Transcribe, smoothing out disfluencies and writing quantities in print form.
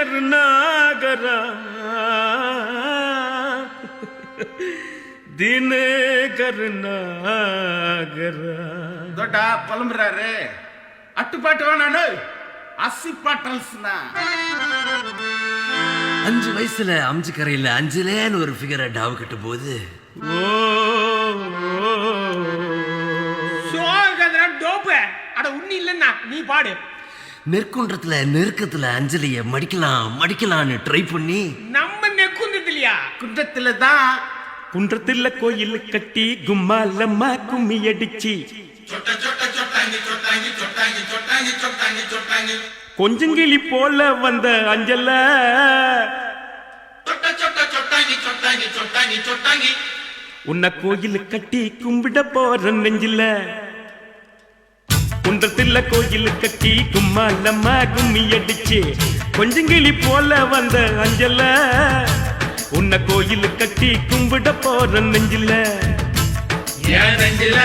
கருணாகரா தினே கருணாகரா தோட்டா புலம்புறாரு. அட்டுப்பாட்டு வேணானு அசிப்பாட்டல்ஸ்னா 5 வயசுல அம்ஜிக்கரையில அஞ்சுலேன்னு ஒரு ஃபிகரை டாவு கட்டும் போது டோப்பு அட உண்ணி இல்லன்னா நீ பாடு. நெற்குன்றத்துல நெருக்கத்துல அஞ்சலிய மடிக்கலான்னு ட்ரை பண்ணி நம்ம நெக்குந்தது இல்லையா குன்றத்துல தான் குன்றத்துல கோயில் கட்டி கும்மாலம்மா கும்மி அடிச்சு கொஞ்சங்கிளி போல வந்த அஞ்சல உன்னை கோயில் கட்டி கும்பிட போற நெஞ்சில குன்றத்துல கோயில் கட்டி கும்மாலம்மா கும்மி அடிச்சு கொஞ்சங்கிளி போல வந்த அஞ்சல உன்னை கோயில் கட்டி கும்பிட போற நெஞ்சில ஏன் நெஞ்சில